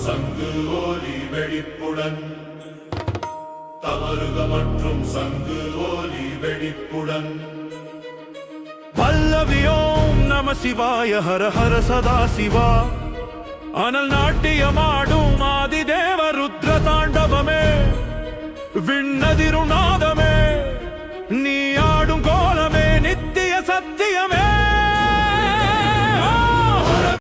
சங்கு ஓலி வெடிப்புடன் தமருக மற்றும் சங்கு ஓலி வெடிப்புடன் பல்லவியோம் நம சிவாய ஹர ஹர சதா சிவா அனல் நாட்டியமாடும் ஆதிதேவ ருத்ர தாண்டவமே விண்ணதிருநாதமே